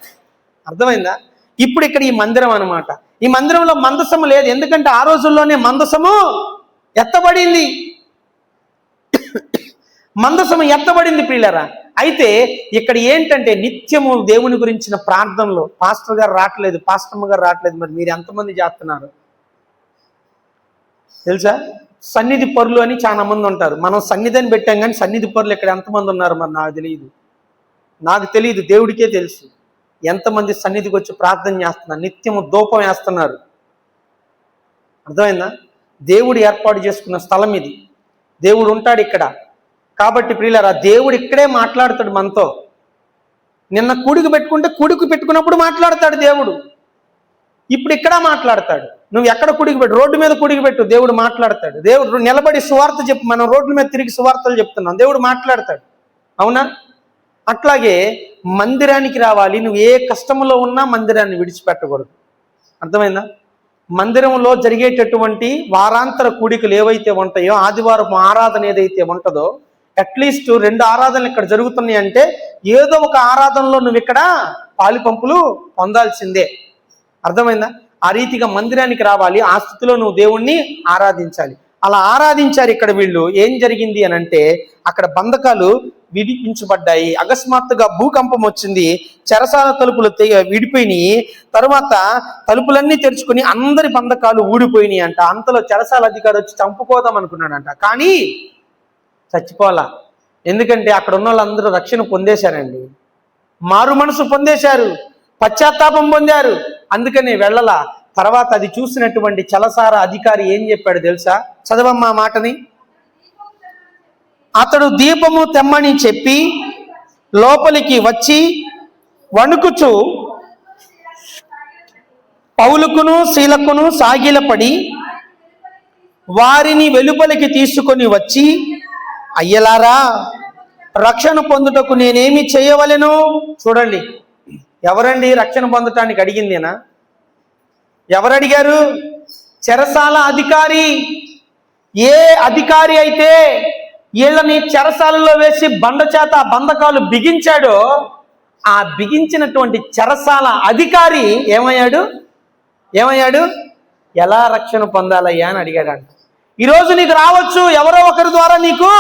అర్థమైందా? ఇప్పుడు ఇక్కడ ఈ మందిరం అన్నమాట. ఈ మందిరంలో మందసము లేదు, ఎందుకంటే ఆ రోజుల్లోనే మందసము ఎత్తబడింది. మందసము ఎత్తబడింది ప్రియులరా. అయితే ఇక్కడ ఏంటంటే నిత్యము దేవుని గురించిన ప్రార్థనలు. పాస్టర్ గారు రావట్లేదు, పాస్టమ్మ గారు రావట్లేదు, మరి మీరు ఎంతమంది చేస్తున్నారు తెలుసా? సన్నిధి పరులు అని చాలా మంది ఉంటారు. మనం సన్నిధిని పెట్టాం కానీ సన్నిధి పరులు ఇక్కడ ఎంతమంది ఉన్నారు మరి నాకు తెలియదు, దేవుడికే తెలుసు ఎంతమంది సన్నిధికి వచ్చి ప్రార్థన చేస్తున్నారు, నిత్యము ధూపం వేస్తున్నారు. అర్థమైందా? దేవుడు ఏర్పాటు చేసుకున్న స్థలం ఇది. దేవుడు ఉంటాడు ఇక్కడ. కాబట్టి ప్రియులారా, దేవుడు ఇక్కడే మాట్లాడతాడు మనతో. నిన్న కూడికి పెట్టుకుంటే కూడికి పెట్టుకున్నప్పుడు మాట్లాడతాడు దేవుడు. ఇప్పుడు ఇక్కడ మాట్లాడతాడు. నువ్వు ఎక్కడ కూడికి పెట్టు, రోడ్డు మీద కూడికి పెట్టు, దేవుడు మాట్లాడతాడు. దేవుడు నిలబడి సువార్త చెప్పు, మనం రోడ్ల మీద తిరిగి సువార్తలు చెప్తున్నాం, దేవుడు మాట్లాడతాడు. అవునా? అట్లాగే మందిరానికి రావాలి. నువ్వు ఏ కష్టంలో ఉన్నా మందిరాన్ని విడిచిపెట్టకూడదు. అర్థమైందా? మందిరంలో జరిగేటటువంటి వారాంతర కూడికలు ఏవైతే ఉంటాయో, ఆదివారం ఆరాధన ఏదైతే ఉంటుందో, అట్లీస్ట్ 2 ఆరాధనలు ఇక్కడ జరుగుతున్నాయి అంటే ఏదో ఒక ఆరాధనలో నువ్వు ఇక్కడ పాలిపంపులు పొందాల్సిందే. అర్థమైందా? ఆ రీతిగా మందిరానికి రావాలి. ఆ స్థితిలో నువ్వు దేవుణ్ణి ఆరాధించాలి. అలా ఆరాధించారు. ఇక్కడ వీళ్ళు ఏం జరిగింది అని అంటే, అక్కడ బంధకాలు విడిపించబడ్డాయి. అకస్మాత్తుగా భూకంపం వచ్చింది, చెరసాల తలుపులు విడిపోయినాయి. తరువాత తలుపులన్నీ తెరుచుకుని అందరి బంధకాలు ఊడిపోయినాయి అంట. అంతలో చెరసాల అధికారి వచ్చి చంపుకోదాం అనుకున్నాడంట, కానీ చచ్చిపోలా. ఎందుకంటే అక్కడ ఉన్న వాళ్ళందరూ రక్షణ పొందేశారండి, మారు మనసు పొందేశారు, పశ్చాత్తాపం పొందారు. అందుకని వెళ్ళలా. తర్వాత అది చూసినటువంటి చెరసాల అధికారి ఏం చెప్పాడు తెలుసా? చదవమ్మా మాటని. అతడు దీపము తెమ్మని చెప్పి లోపలికి వచ్చి వణుకుచు పౌలుకును శీలకును సాగిలపడి వారిని వెలుపలికి తీసుకొని వచ్చి, అయ్యలారా, రక్షణ పొందుటకు నేనేమి చేయవలెను? చూడండి, ఎవరండి రక్షణ పొందటానికి అడిగిందేనా? ఎవరు అడిగారు? చెరసాల అధికారి. ఏ అధికారి అయితే వీళ్ళని చెరసాలలో వేసి బండ చేత ఆ బంధకాలు బిగించాడో, ఆ బిగించినటువంటి చెరసాల అధికారి ఏమయ్యాడు? ఎలా రక్షణ పొందాలయ్యా అని అడిగాడంట. ఈరోజు నీకు రావచ్చు, ఎవరో ఒకరి ద్వారా నీకు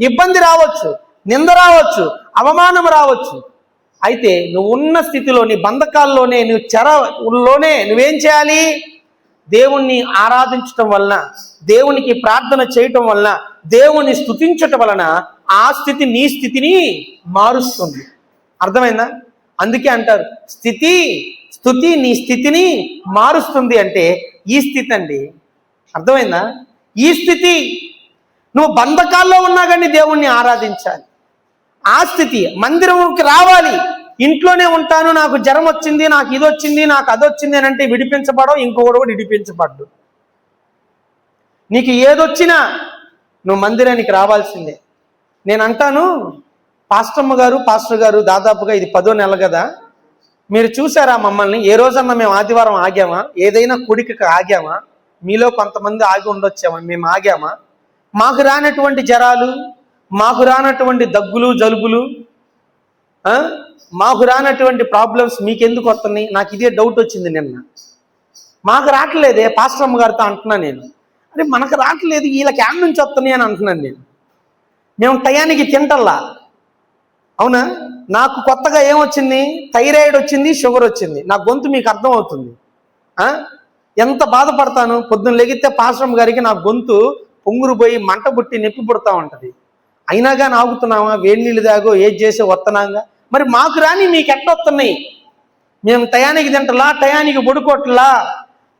ఇబ్బంది రావచ్చు, నింద రావచ్చు, అవమానం రావచ్చు. అయితే నువ్వు ఉన్న స్థితిలో, నీ బంధకాల్లోనే, నువ్వు చెరలోనే నువ్వేం చేయాలి? దేవుణ్ణి ఆరాధించటం వలన, దేవునికి ప్రార్థన చేయటం వలన, దేవుణ్ణి స్తుతించటం వలన ఆ స్థితి నీ స్థితిని మారుస్తుంది. అర్థమైందా? అందుకే అంటారు స్తుతి నీ స్థితిని మారుస్తుంది అంటే ఈ స్థితి అండి. అర్థమైందా? ఈ స్థితి. నువ్వు బంధకాల్లో ఉన్నా కానీ దేవుణ్ణి ఆరాధించాలి. ఆ స్థితి. మందిరంకి రావాలి. ఇంట్లోనే ఉంటాను, నాకు జ్వరం వచ్చింది, నాకు ఇది వచ్చింది, నాకు అది వచ్చింది అని అంటే విడిపించబడవు, ఇంకొకడు కూడా విడిపించబడ్డు. నీకు ఏదొచ్చినా నువ్వు మందిరానికి రావాల్సిందే. నేను అంటాను, పాస్టర్ గారు దాదాపుగా ఇది 10వ నెల కదా, మీరు చూసారా మమ్మల్ని? ఏ రోజన్నా మేము ఆదివారం ఆగామా? ఏదైనా కుడికి ఆగామా? మీలో కొంతమంది ఆగి ఉండొచ్చామా? మేము ఆగామా? మాకు రానటువంటి జ్వరాలు, మాకు రానటువంటి దగ్గులు జలుబులు, మాకు రానటువంటి ప్రాబ్లమ్స్ మీకెందుకు వస్తున్నాయి? నాకు ఇదే డౌట్ వచ్చింది నిన్న. మాకు రావట్లేదే పాస్టర్ అమ్మ గారితో అంటున్నాను నేను. అరే మనకు రావట్లేదు, వీళ్ళకి యాడ్ నుంచి వస్తున్నాయి అని అంటున్నాను నేను. మేము టయానికి తింటల్లా. అవునా? నాకు కొత్తగా ఏమొచ్చింది? థైరాయిడ్ వచ్చింది, షుగర్ వచ్చింది. నా గొంతు మీకు అర్థం అవుతుంది. ఎంత బాధపడతాను. పొద్దున్న లెగితే పాస్టర్ గారికి నా గొంతు పొంగురు పోయి మంట పుట్టి నొప్పి పుడతా ఉంటుంది. అయినా కానీ ఆగుతున్నామా? వేడి నీళ్ళు తాగో ఏది చేసే వస్తున్నాగా. మరి మాకు రాని మీకు ఎట్లా వస్తున్నాయి? మేము టయానికి తింటలా, టయానికి పడుకోవట్లా,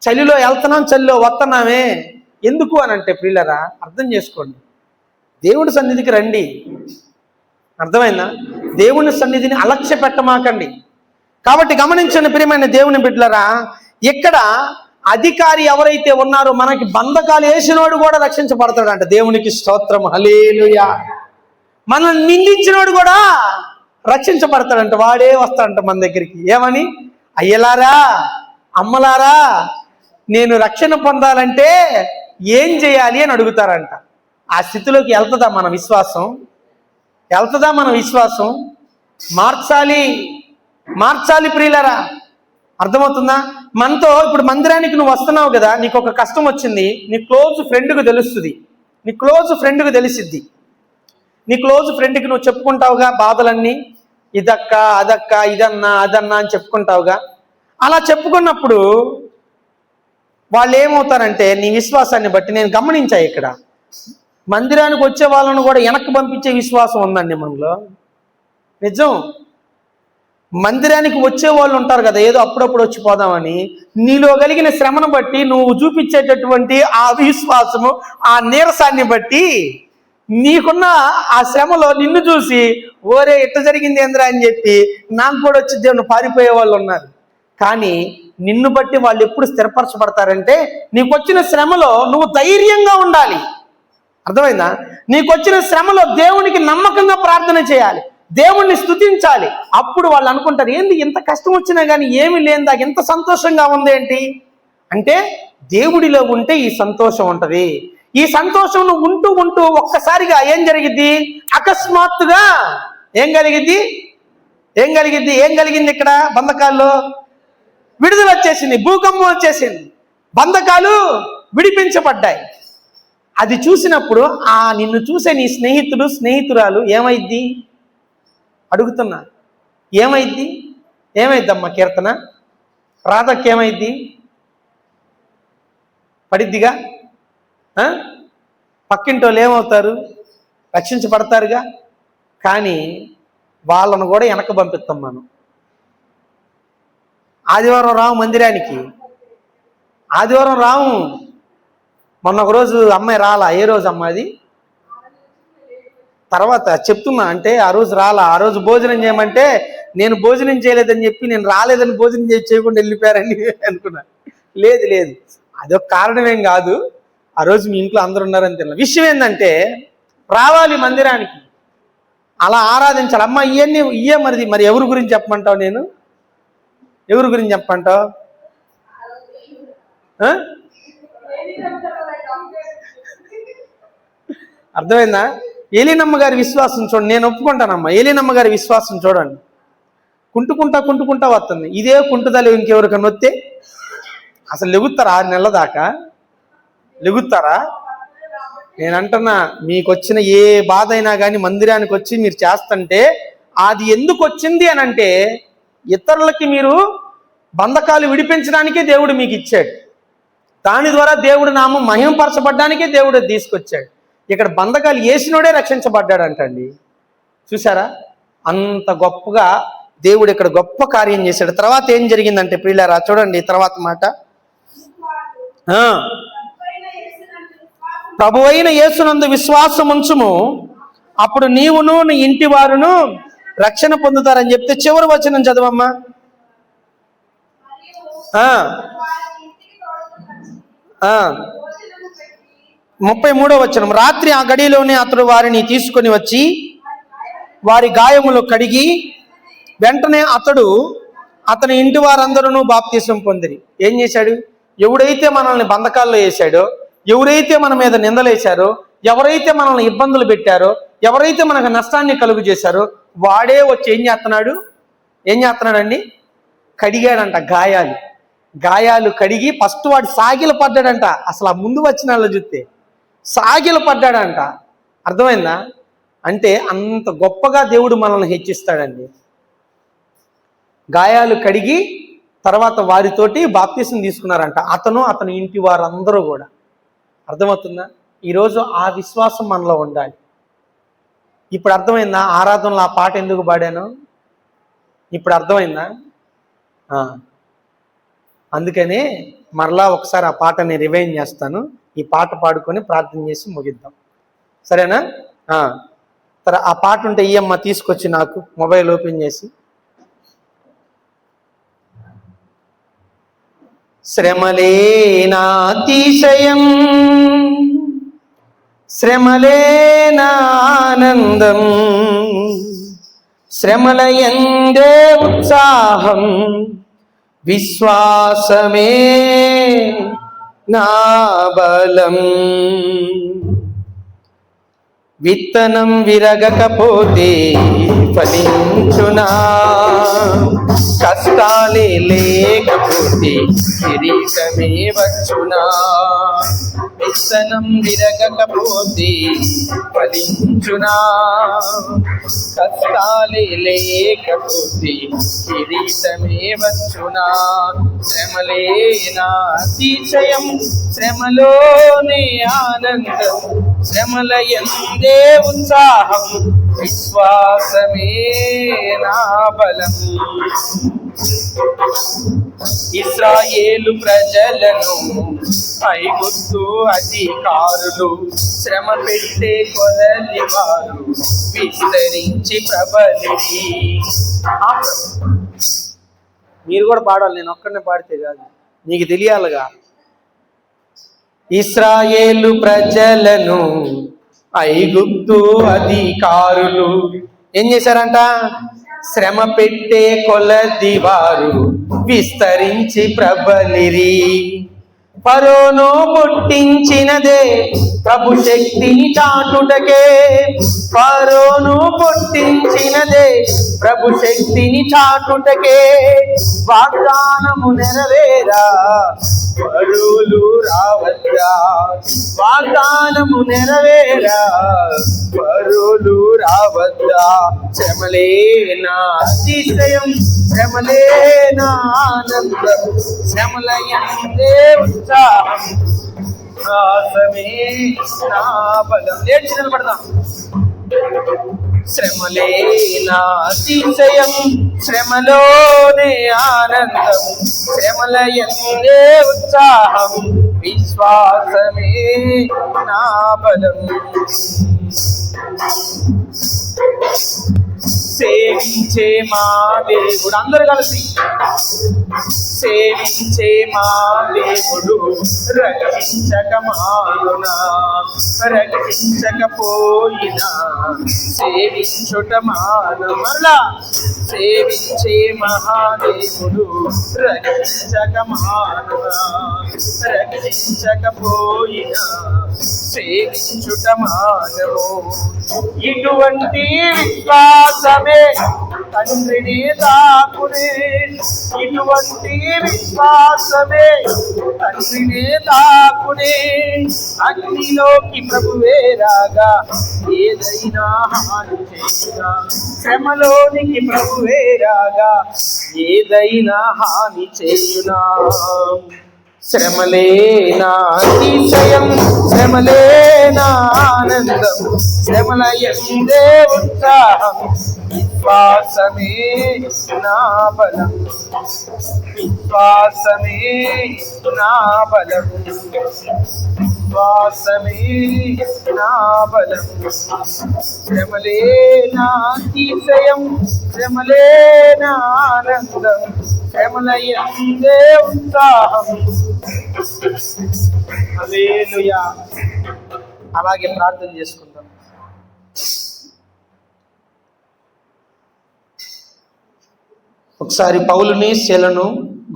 చలిలో వెళ్తున్నాం, చలిలో వస్తున్నామే. ఎందుకు అని అంటే ప్రియులరా అర్థం చేసుకోండి. దేవుడి సన్నిధికి రండి. అర్థమైందా? దేవుని సన్నిధిని అలక్ష్య పెట్టమాకండి. కాబట్టి గమనించండి ప్రియమైన దేవుని బిడ్డలరా, ఇక్కడ అధికారి ఎవరైతే ఉన్నారో మనకి బంధకాలు వేసినోడు కూడా రక్షించబడతాడంట. దేవునికి స్తోత్రం, హల్లెలూయా. మనల్ని నిందించినోడు కూడా రక్షించబడతాడంట. వాడే వస్తాడంట మన దగ్గరికి. ఏమని? అయ్యలారా, అమ్మలారా, నేను రక్షణ పొందాలంటే ఏం చేయాలి అని అడుగుతారంట. ఆ స్థితిలోకి వెళ్తుందా మన విశ్వాసం? మార్చాలి ప్రియులరా. అర్థమవుతుందా? మనతో ఇప్పుడు మందిరానికి నువ్వు వస్తున్నావు కదా, నీకు ఒక కష్టం వచ్చింది, నీ క్లోజ్ ఫ్రెండ్కి తెలుస్తుంది, నీ క్లోజ్ ఫ్రెండ్కి తెలిసిద్ది. నీ క్లోజ్ ఫ్రెండ్కి నువ్వు చెప్పుకుంటావుగా బాధలన్నీ, ఇదక్క అదక్క ఇదన్నా అదన్నా అని చెప్పుకుంటావుగా. అలా చెప్పుకున్నప్పుడు వాళ్ళు ఏమవుతారంటే నీ విశ్వాసాన్ని బట్టి నేను గమనించా, ఇక్కడ మందిరానికి వచ్చే వాళ్ళను కూడా వెనక్కి పంపించే విశ్వాసం ఉందండి మనలో. నిజం. మందిరానికి వచ్చే వాళ్ళు ఉంటారు కదా, ఏదో అప్పుడప్పుడు వచ్చిపోదామని. నీలో కలిగిన శ్రమను బట్టి నువ్వు చూపించేటటువంటి ఆ విశ్వాసము, ఆ నీరసాన్ని బట్టి నీకున్న ఆ శ్రమలో నిన్ను చూసి ఓరే ఎట్ట జరిగింది ఏంద్రా అని చెప్పి నాకు కూడా వచ్చి దేవుని పారిపోయే వాళ్ళు ఉన్నారు. కానీ నిన్ను బట్టి వాళ్ళు ఎప్పుడు స్థిరపరచబడతారంటే నీకు వచ్చిన శ్రమలో నువ్వు ధైర్యంగా ఉండాలి. అర్థమైందా? నీకు వచ్చిన శ్రమలో దేవునికి నమ్మకంగా ప్రార్థన చేయాలి, దేవుణ్ణి స్తుతించాలి. అప్పుడు వాళ్ళు అనుకుంటారు, ఏంది ఇంత కష్టం వచ్చినా కానీ ఏమి లేనిదా ఎంత సంతోషంగా ఉంది ఏంటి అంటే, దేవుడిలో ఉంటే ఈ సంతోషం ఉంటుంది. ఈ సంతోషం ఉంటూ ఉంటూ ఒక్కసారిగా ఏం జరిగిద్ది? అకస్మాత్తుగా ఏం కలిగింది ఇక్కడ? బంధకాల్లో విడుదల వచ్చేసింది, భూకంపం వచ్చేసింది, బంధకాలు విడిపించబడ్డాయి. అది చూసినప్పుడు నిన్ను చూసే నీ స్నేహితురాలు ఏమైద్ది అడుగుతున్నా? ఏమైద్దమ్మా కీర్తన? రాధకి ఏమైద్ది? పడిద్దిగా. పక్కింటి వాళ్ళు ఏమవుతారు? రక్షించబడతారుగా. కానీ వాళ్ళను కూడా వెనక పంపిస్తాం మనం. ఆదివారం రాము మందిరానికి, ఆదివారం రాము. మొన్న ఒకరోజు అమ్మాయి రాలా. ఏ రోజు అమ్మ అది? తర్వాత చెప్తున్నా అంటే ఆ రోజు రాలా. ఆ రోజు భోజనం చేయమంటే నేను భోజనం చేయలేదని చెప్పి నేను రాలేదని భోజనం చేయకుండా వెళ్ళిపోయారని అనుకున్నా. లేదు, అదొక కారణమేం కాదు. ఆ రోజు మీ ఇంట్లో అందరు ఉన్నారని తెలియదు. విషయం ఏంటంటే రావాలి మందిరానికి, అలా ఆరాధించాలి. అమ్మ ఇయ్యే మరి ఎవరి గురించి చెప్పమంటావు? నేను ఎవరి గురించి చెప్పమంటావు? అర్థమైందా? ఏలీనమ్మ గారి విశ్వాసం చూడండి. నేను ఒప్పుకుంటానమ్మా, ఏలీనమ్మ గారి విశ్వాసం చూడండి. కుంటుకుంటా వస్తుంది. ఇదే కుంటుదలు ఇంకెవరికన్నా వస్తే అసలు లెగుతారా? 6 నెలల దాకా లెగుతారా? నేను అంటున్నా, మీకు వచ్చిన ఏ బాధ అయినా కానీ మందిరానికి వచ్చి మీరు చేస్తుంటే అది ఎందుకు వచ్చింది అని అంటే, ఇతరులకి మీరు బంధకాలు విడిపించడానికే దేవుడు మీకు ఇచ్చాడు. దాని ద్వారా దేవుడి నామం మహింపరచబడ్డానికే దేవుడు తీసుకొచ్చాడు. ఇక్కడ బంధకాలు వేసినోడే రక్షించబడ్డాడంటండి. చూసారా? అంత గొప్పగా దేవుడు ఇక్కడ గొప్ప కార్యం చేశాడు. తర్వాత ఏం జరిగిందంటే ప్రియులారా చూడండి తర్వాత మాట. ప్రభువైన యేసునందు విశ్వాసముంచుము, అప్పుడు నీవును నీ ఇంటి వారును రక్షణ పొందుతారని చెప్తే చివరి వచనం చదవమ్మా. 33వ వచనం. రాత్రి ఆ గడిలోనే అతడు వారిని తీసుకొని వచ్చి వారి గాయములు కడిగి వెంటనే అతని ఇంటి వారందరూ బాప్తిసం పొందిరి. ఏం చేశాడు? ఎవడైతే మనల్ని బంధకాల్లో వేశాడో, ఎవరైతే మన మీద నిందలేశారో, ఎవరైతే మనల్ని ఇబ్బందులు పెట్టారో, ఎవరైతే మనకు నష్టాన్ని కలుగు చేశారో వాడే వచ్చి ఏం చేస్తున్నాడండి? కడిగాడంట. గాయాలు కడిగి ఫస్ట్ వాడు సాగిలు పడ్డాడంట. అసలు ఆ ముందు వచ్చిన వాళ్ళు చూస్తే సాగిలు పడ్డాడంట. అర్థమైందా? అంటే అంత గొప్పగా దేవుడు మనల్ని హెచ్చిస్తాడండి. గాయాలు కడిగి తర్వాత వారితోటి బాప్తిసం తీసుకున్నారంట అతని ఇంటి వారందరూ కూడా. అర్థమవుతుందా? ఈరోజు ఆ విశ్వాసం మనలో ఉండాలి. ఇప్పుడు అర్థమైందా ఆరాధనలో ఆ పాట ఎందుకు పాడాను? ఇప్పుడు అర్థమైందా? అందుకనే మరలా ఒకసారి ఆ పాటని రివైండ్ చేస్తాను. ఈ పాట పాడుకొని ప్రార్థన చేసి ముగిద్దాం, సరేనా? ఆ పాట ఉంటే ఈయమ్మ తీసుకొచ్చి నాకు మొబైల్ ఓపెన్ చేసి. శ్రమలే నా అతిశయం, శ్రమలే నా ఆనందం, శ్రమల యందే ఉత్సాహం, విశ్వాసమే నా బలం. విత్తనం విరగకపోతే ఫలించునా, కష్టాలే లేకపోతే కిరీటమే వచ్చునా. విత్తనం విరగకపోతే ఫలించునా, కష్టాలే లేకపోతే కిరీటమే వచ్చునా. శ్రమలే నా అతిశయం, శ్రమలోనే ఆనందం, శ్రమల యందే ఉత్సాహం, విశ్వాసమే నా బలం. ఇశ్రాయేలు ప్రజలను ఐగుప్తు అధికారులు శ్రమ పెట్టే కొలది వారు విస్తరించి ప్రబలిరి. మీరు కూడా పాడాలి, నేను ఒక్కడనే పాడితే కాదు, నీకు తెలియాలిగా. ఇశ్రాయేలు ప్రజలను ఐగుప్తు అధికారులు ఏం చేశారంట? శ్రమ పెట్టే కొలది వారు విస్తరించి ప్రబలిరి. ఫరోను పుట్టించినదే ప్రభు శక్తిని చాటుటకే, ఫరోను పుట్టించినదే ప్రభు శక్తిని చాటుటకే. వాగ్దానము నెరవేరా పరులు రావద్దా, వాగ్దానము నెరవేరా పరులు రావద్దా. శ్రమలే నా అతిశయం, శ్రమలే నా ఆనందం, శ్రమల యందే ఉత్సాహం, విశ్వాసమే నా బలం. లేచి నిలబడదాం. శ్రమలే నా అతిశయం, శ్రమలోనే ఆనందం, శ్రమల యందే ఉత్సాహం, విశ్వాసమే నా బలం. సేవించే మా దేవుడు, అందరూ కలిసి సేవించే మా దేవుడు రక్షించక మానునా, రక్షించకపోయినా సేవించుట మాను. మరలా సేవించే మహాదేవుడు రక్షించక మానునా, రక్షించకపోయినా సేవించుట మానవు. ఇటువంటి విశ్వాసమే తండ్రిని తాకునే, ఇటువంటి విశ్వాసమే తండ్రిని తాకునే. అగ్నిలోకి ప్రభువే రాగా ఏదైనా హాని చేయునా, శ్రమలోనికి ప్రభువే రాగా ఏదైనా హాని చేయునా. శ్రమలే నా అతిశయం, శ్రమలే నా ఆనందం, శ్రమల యందే ఉత్సాహం, విశ్వాసమే నా బలం, విశ్వాసమే నా బలం, విశ్వాసమే నా బలం. శ్రమలే నా అతిశయం, శ్రమలే నా ఆనందం, శ్రమల యందే ఉత్సాహం. హల్లెలూయా. అలాగే ప్రార్థన చేసుకుందాం. ఒకసారి పౌలుని శీలను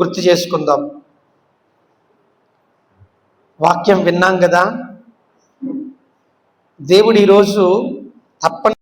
గుర్తు చేసుకుందాం. వాక్యం విన్నాం కదా. దేవుడు ఈరోజు తప్పని